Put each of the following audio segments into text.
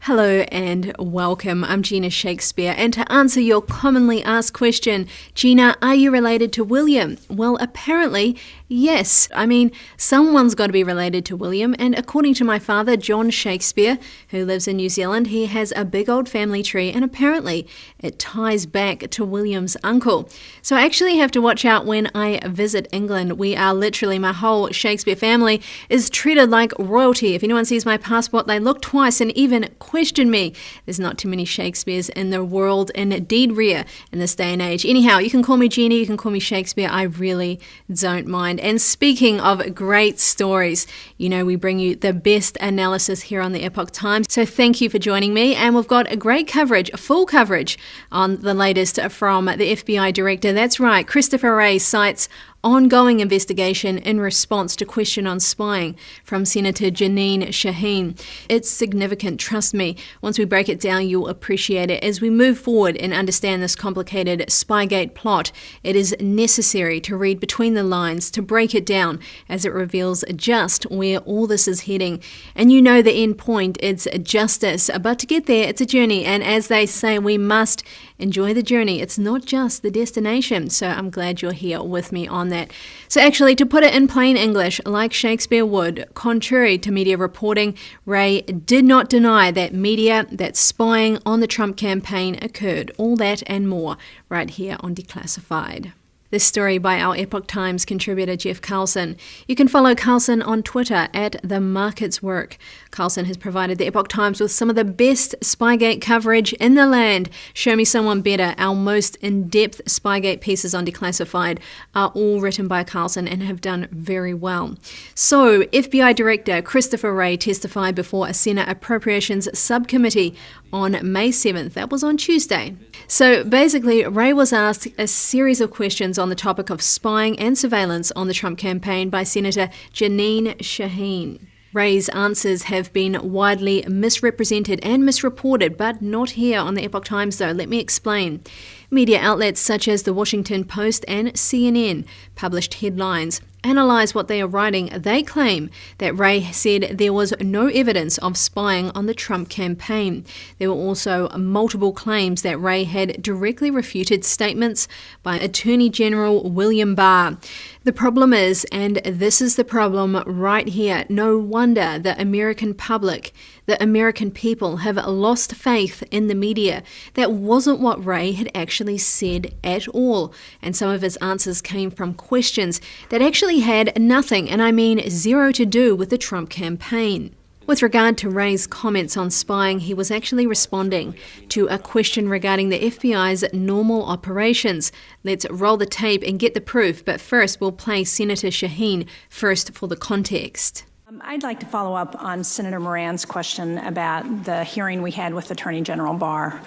Hello and welcome. I'm Jeanne Shakespeare, and to answer your commonly asked question, Gina, are you related to William? Well, apparently, yes. I mean, someone's got to be related to William, and according to my father, John Shakespeare, who lives in New Zealand, he has a big old family tree, and apparently it ties back to William's uncle. So I actually have to watch out when I visit England. We are literally, my whole Shakespeare family is treated like royalty. If anyone sees my passport, they look twice and even question me. There's not too many Shakespeares in the world, and indeed rare in this day and age. Anyhow, you can call me Jeannie, you can call me Shakespeare. I really don't mind. And speaking of great stories, you know we bring you the best analysis here on the Epoch Times. So thank you for joining me. And we've got a great coverage, full coverage on the latest from the FBI director. That's right, Christopher Wray cites ongoing investigation in response to question on spying from Senator Jeanne Shaheen. It's significant, trust me. Once we break it down, you'll appreciate it. As we move forward and understand this complicated Spygate plot, it is necessary to read between the lines, to break it down, as it reveals just where all this is heading. And you know the end point, it's justice. But to get there, it's a journey. And as they say, we must enjoy the journey. It's not just the destination. So I'm glad you're here with me on that. So actually, to put it in plain English, like Shakespeare would, contrary to media reporting, Wray did not deny that spying on the Trump campaign occurred. All that and more right here on Declassified. This story by our Epoch Times contributor Jeff Carlson. You can follow Carlson on Twitter at The Markets Work. Carlson has provided the Epoch Times with some of the best Spygate coverage in the land. Show Me Someone Better, our most in-depth Spygate pieces on Declassified, are all written by Carlson and have done very well. So, FBI Director Christopher Wray testified before a Senate Appropriations subcommittee on May 7th. That was on Tuesday. So basically, Wray was asked a series of questions on the topic of spying and surveillance on the Trump campaign by Senator Jeanne Shaheen. Wray's answers have been widely misrepresented and misreported, but not here on the Epoch Times though. Let me explain. Media outlets such as the Washington Post and CNN published headlines. Analyze what they are writing. They claim that Wray said there was no evidence of spying on the Trump campaign. There were also multiple claims that Wray had directly refuted statements by Attorney General William Barr. The problem is, and this is the problem right here, no wonder the American public, the American people have lost faith in the media. That wasn't what Wray had actually said at all. And some of his answers came from questions that actually had nothing, and I mean zero, to do with the Trump campaign. With regard to Wray's comments on spying, he was actually responding to a question regarding the FBI's normal operations. Let's roll the tape and get the proof, but first we'll play Senator Shaheen first for the context. I'd like to follow up on Senator Moran's question about the hearing we had with Attorney General Barr,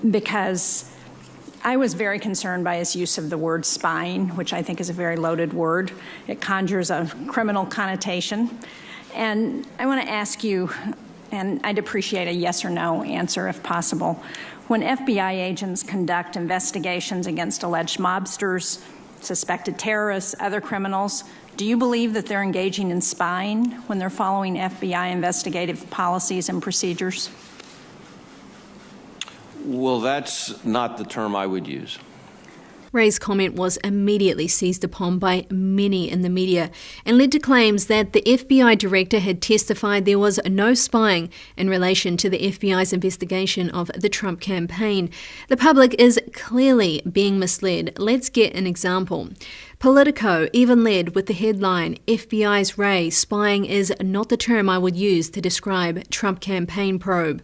because I was very concerned by his use of the word spying, which I think is a very loaded word. It conjures a criminal connotation. And I want to ask you, and I'd appreciate a yes or no answer if possible, when FBI agents conduct investigations against alleged mobsters, suspected terrorists, other criminals, do you believe that they're engaging in spying when they're following FBI investigative policies and procedures? Well, that's not the term I would use. Wray's comment was immediately seized upon by many in the media and led to claims that the FBI director had testified there was no spying in relation to the FBI's investigation of the Trump campaign. The public is clearly being misled. Let's get an example. Politico even led with the headline, FBI's Wray, spying is not the term I would use to describe Trump campaign probe.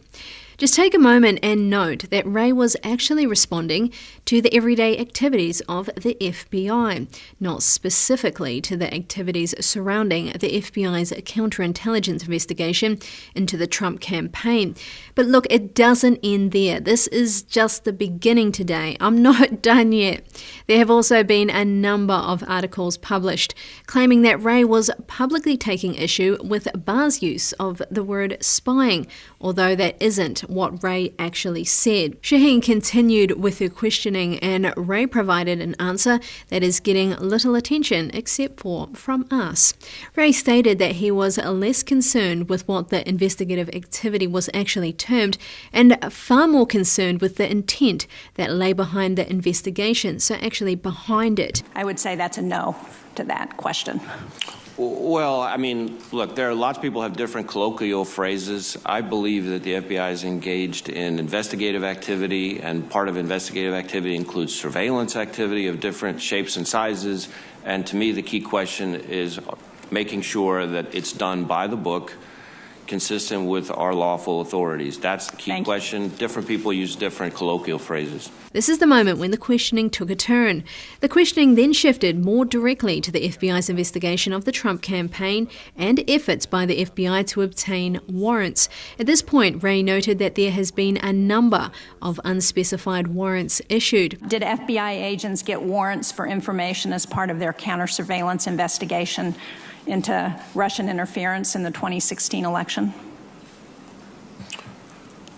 Just take a moment and note that Wray was actually responding to the everyday activities of the FBI, not specifically to the activities surrounding the FBI's counterintelligence investigation into the Trump campaign. But look, it doesn't end there. This is just the beginning today. I'm not done yet. There have also been a number of articles published claiming that Wray was publicly taking issue with Barr's use of the word spying, although that isn't what Wray actually said. Shaheen continued with her questioning, and Wray provided an answer that is getting little attention except for from us. Wray stated that he was less concerned with what the investigative activity was actually termed and far more concerned with the intent that lay behind the investigation, so actually behind it. I would say that's a no to that question. Well, I mean, look, there are lots of people have different colloquial phrases. I believe that the FBI is engaged in investigative activity, and part of investigative activity includes surveillance activity of different shapes and sizes. And to me, the key question is making sure that it's done by the book, consistent with our lawful authorities. That's the key question. Different people use different colloquial phrases. This is the moment when the questioning took a turn. The questioning then shifted more directly to the FBI's investigation of the Trump campaign and efforts by the FBI to obtain warrants. At this point, Wray noted that there has been a number of unspecified warrants issued. Did FBI agents get warrants for information as part of their counter-surveillance investigation into Russian interference in the 2016 election?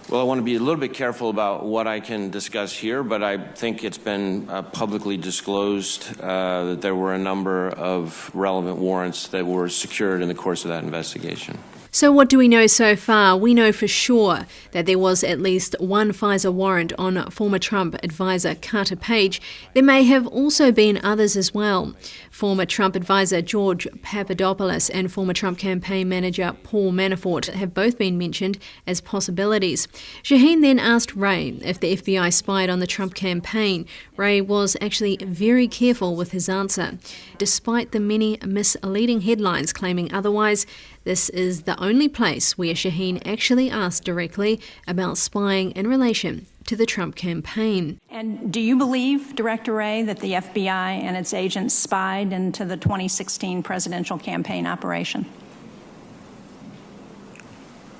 Well, I want to be a little bit careful about what I can discuss here, but I think it's been publicly disclosed that there were a number of relevant warrants that were secured in the course of that investigation. So what do we know so far? We know for sure that there was at least one FISA warrant on former Trump advisor Carter Page. There may have also been others as well. Former Trump advisor George Papadopoulos and former Trump campaign manager Paul Manafort have both been mentioned as possibilities. Shaheen then asked Wray if the FBI spied on the Trump campaign. Wray was actually very careful with his answer. Despite the many misleading headlines claiming otherwise, this is the only place where Shaheen actually asked directly about spying in relation to the Trump campaign. And do you believe, Director Wray, that the FBI and its agents spied into the 2016 presidential campaign operation?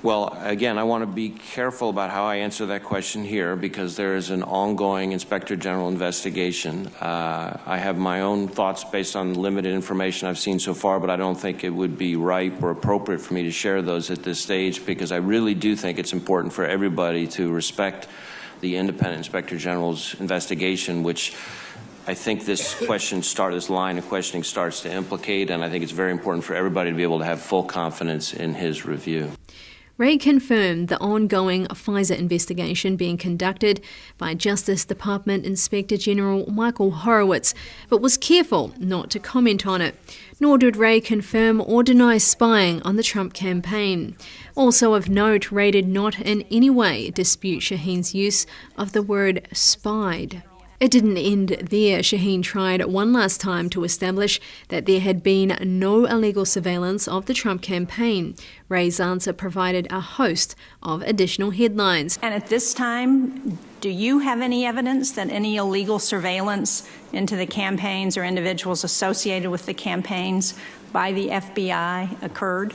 Well, again, I want to be careful about how I answer that question here because there is an ongoing Inspector General investigation. I have my own thoughts based on limited information I've seen so far, but I don't think it would be ripe or appropriate for me to share those at this stage because I really do think it's important for everybody to respect the independent Inspector General's investigation, which I think this line of questioning starts to implicate, and I think it's very important for everybody to be able to have full confidence in his review. Wray confirmed the ongoing FISA investigation being conducted by Justice Department Inspector General Michael Horowitz, but was careful not to comment on it. Nor did Wray confirm or deny spying on the Trump campaign. Also of note, Wray did not in any way dispute Shaheen's use of the word spied. It didn't end there. Shaheen tried one last time to establish that there had been no illegal surveillance of the Trump campaign. Wray's answer provided a host of additional headlines. And at this time, do you have any evidence that any illegal surveillance into the campaigns or individuals associated with the campaigns by the FBI occurred?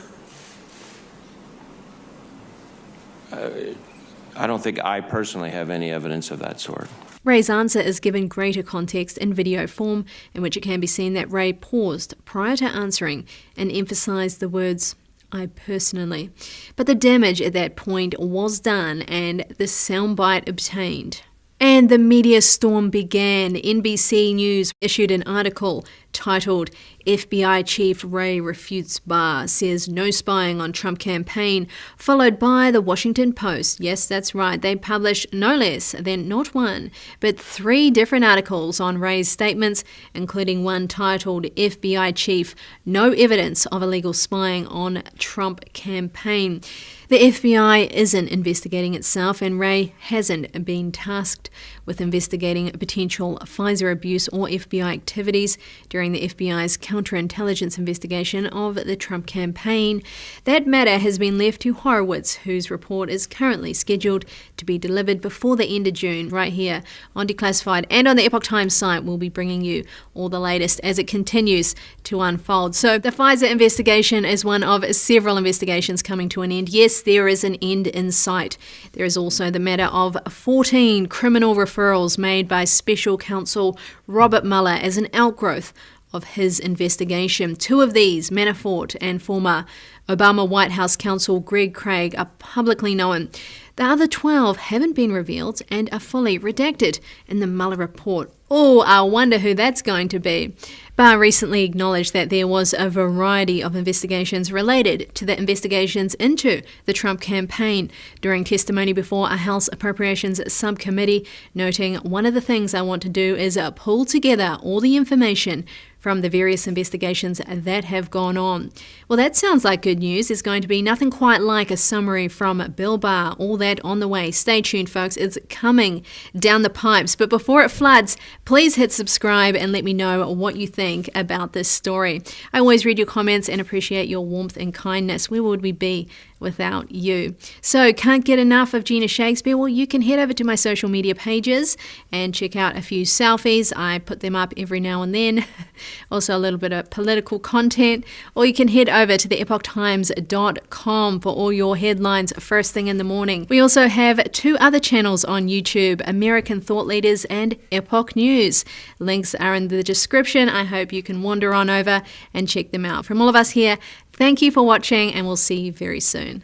I don't think I personally have any evidence of that sort. Wray's answer is given greater context in video form, in which it can be seen that Wray paused prior to answering and emphasised the words, "I personally." But the damage at that point was done and the soundbite obtained. And the media storm began. NBC News issued an article titled FBI Chief Wray Refutes Barr, Says No Spying on Trump Campaign, followed by the Washington Post. Yes, that's right, they published no less than not one, but 3 different articles on Wray's statements, including one titled FBI Chief, No Evidence of Illegal Spying on Trump Campaign. The FBI isn't investigating itself, and Wray hasn't been tasked with investigating potential FISA abuse or FBI activities during the FBI's counterintelligence investigation of the Trump campaign. That matter has been left to Horowitz, whose report is currently scheduled to be delivered before the end of June, right here on Declassified and on the Epoch Times site. We'll be bringing you all the latest as it continues to unfold. So the FISA investigation is one of several investigations coming to an end. Yes, there is an end in sight. There is also the matter of 14 criminal referrals made by Special Counsel Robert Mueller as an outgrowth of his investigation. 2 of these, Manafort and former Obama White House counsel Greg Craig are publicly known. The other 12 haven't been revealed and are fully redacted in the Mueller report. Oh, I wonder who that's going to be. Barr recently acknowledged that there was a variety of investigations related to the investigations into the Trump campaign during testimony before a House Appropriations subcommittee, noting, "One of the things I want to do is pull together all the information from the various investigations that have gone on." Well, that sounds like good news. There's going to be nothing quite like a summary from Bill Barr. All that on the way. Stay tuned, folks. It's coming down the pipes. But before it floods, please hit subscribe and let me know what you think about this story. I always read your comments and appreciate your warmth and kindness. Where would we be without you? So, can't get enough of Jeanne Shakespeare? Well, you can head over to my social media pages and check out a few selfies. I put them up every now and then. Also a little bit of political content. Or you can head over to the epochtimes.com for all your headlines first thing in the morning. We also have 2 other channels on YouTube, American Thought Leaders and Epoch News. Links are in the description. I hope you can wander on over and check them out. From all of us here, thank you for watching, and we'll see you very soon.